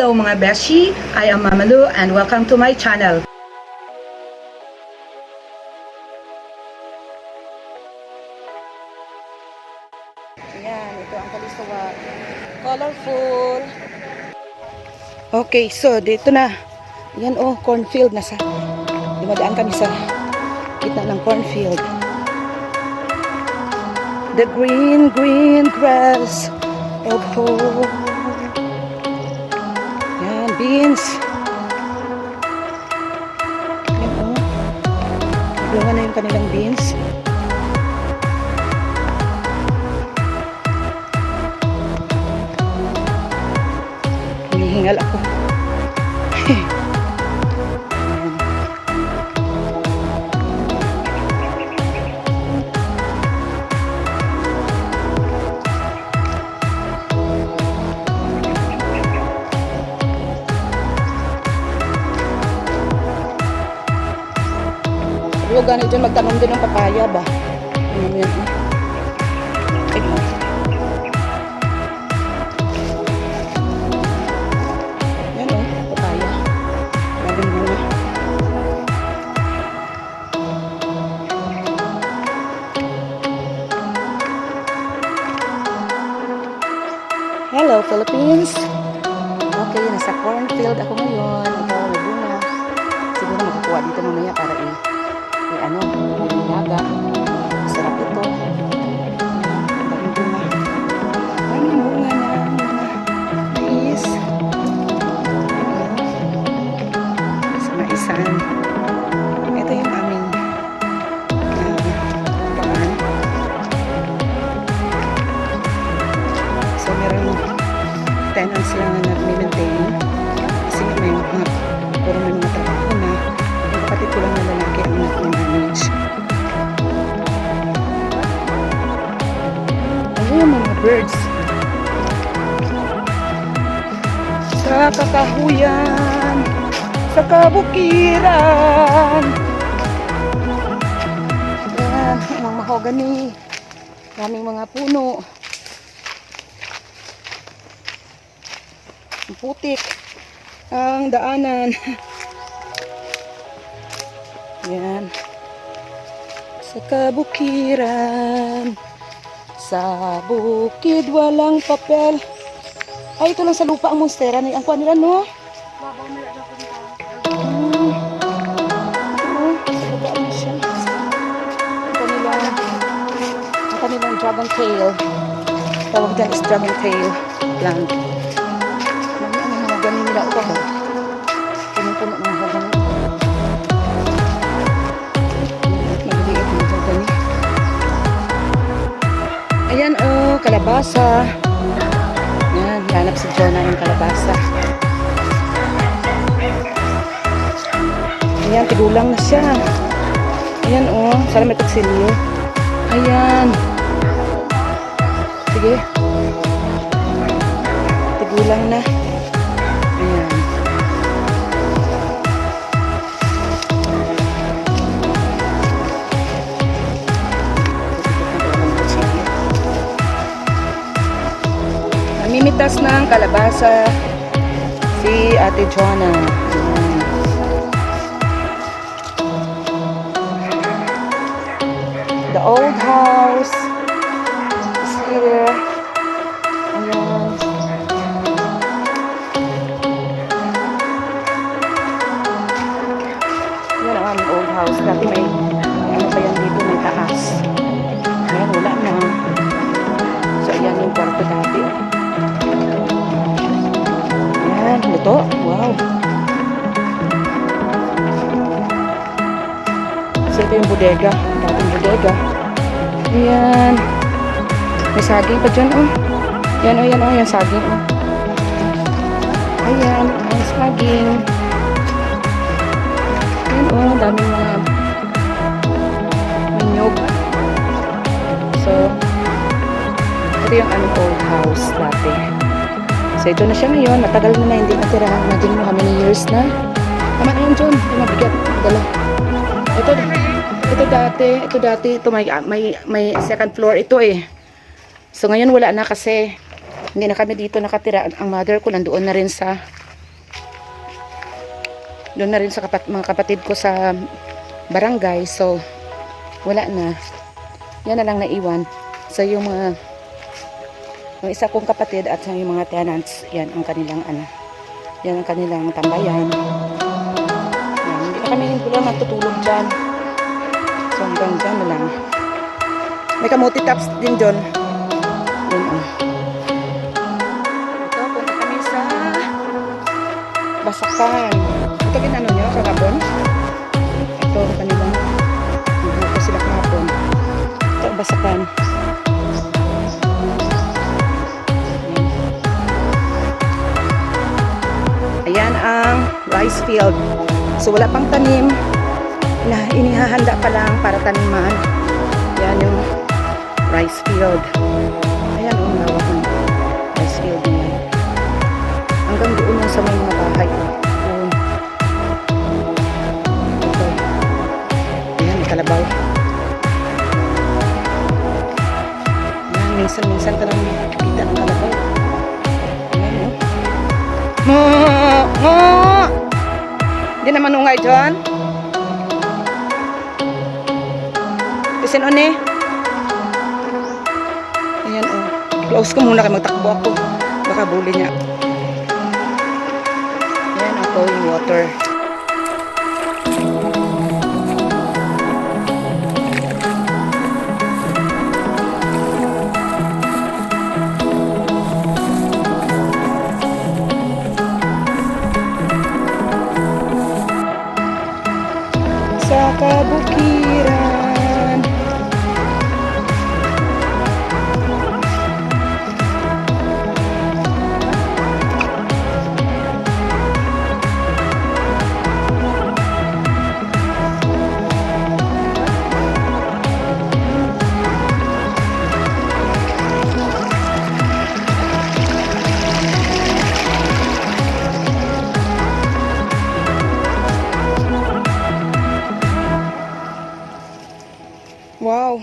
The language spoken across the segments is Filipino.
Hello mga beshi, I am Mamalu and welcome to my channel. Ayan, ito ang kalisawa. Colorful. Okay, so dito na. Ayan cornfield na sa. Dumadaan kami sa gitna ng cornfield. The green, green grass of home. Ayan, beans. Ayan Naglawa na yung kanilang beans. Hinihingal ako. Huwag ganit dyan magtanong din ng papaya ba? Yan. Yan papaya. Bagong bunga. Hello Philippines! Okay, nasa cornfield ako ngayon. Ikaw may bunga. Siguro makakuha dito mamaya para nilaga. Masarap ito. Daming bunga. Daming bunga na mais. Sa maisan. Ito yung aming bahan. So meron tenants lang na nag-maintain. Kasi may mga trabaho na. Yung kapatid ko lang na lalaki ang nag-manage. Ayun mga birds. Sa kakahuyan, sa kabukiran. Ayan, mga mahogany. Maraming mga puno. Ang putik. Ang daanan. Ayan. Sa kabukiran, sa bukid walang papel. Ay, ito lang sa lupa ang monstera. Ang kuha nila, no? Babaw nila na punta. Sa lupa na siya. Ang kanilang dragon tail. Tawag dyan is dragon tail plant. Ano mga ganin nila upa ba? Puno-puno ng mga ganin. Ayan kalabasa. Ayan, hanap si Jonah yung kalabasa. Ayan, tigulang na siya. Ayan sana may tagsilyo. Ayan. Sige. Tigulang na. Ayan. Namimitas ng kalabasa si Ate Jonah. Ayan. The old house is here. Ayan. Yan ang aming old house. Dati may ano pa yan dito, may taas. Ayan, wala na. So, ayan yung kwarto dati. Ayan, luto. Wow. So, ito yung bodega. Dating bodega. Ayan. May saging pa dyan, Yan, yan saging, Ayan, may saging. Ayan, daming mga minyog. So, ito yung aming old house dati. So, ito na siya ngayon. Matagal na hindi natirahan. Imagine mo how many years na. Tama na yun, John. Ito mabigat. Dala. Ito dati, may second floor ito So, ngayon wala na kasi hindi na kami dito nakatira. Ang mother ko nandoon na rin sa Doon na rin sa mga kapatid ko sa barangay. So, wala na. Yan na lang naiwan. So, yung isa kong kapatid at yung mga tenants, yan ang kanilang yan ang kanilang tambayan. Yan, hindi na kami matutulog dyan. So, hanggang dyan na lang. May kamuti tops din dyan. Yun, Ito, punta kami sa Basakan. Ito ginano nyo, kahapon. Ito, kanilang ito sila kahapon. Ito, Basakan. Ayan ang rice field. So, wala pang tanim na inihahanda pa lang para taniman. Yan yung rice field. Ayan ang lawak ng rice field niya. Hanggang doon yung sa may mga bahay. Doon. Okay. Ayan, may kalabaw. Ayan, minsan-minsan ka lang kita ng kalabaw. Ayan, Hindi naman ungay dyan. Kasi noon Ayan close ko muna kaya magtakbo ako. Baka buli niya. Ayan ang flowing water. Sa kabukiran. Wow,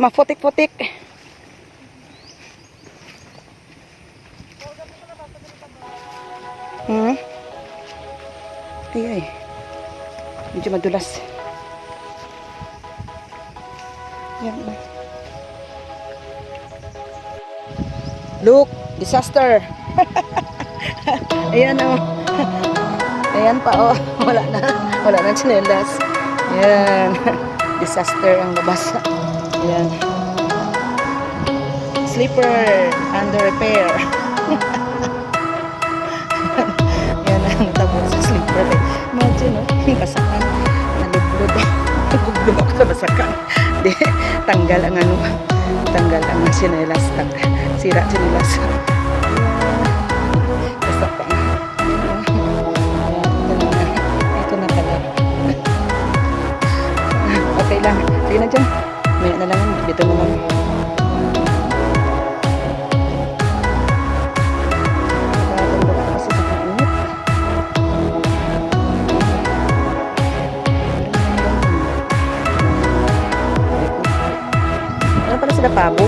maputik-putik. Ay, medyo madulas. Yan. Look, disaster. Ayan Ayan pa wala na tsinelas. Yan. Disaster ang labas. Yan. Sleeper under repair. Yan ang tabo sa sleeper. Imagine, basakan. Nalublod. Nagublog ako sa basakan. Di, tanggal ang sinelas. Sira sinelas. Basakan. Ito na pala. Okay lang. Sige na dyan. Maya na lang. Dito naman. Ano pala sila pabo?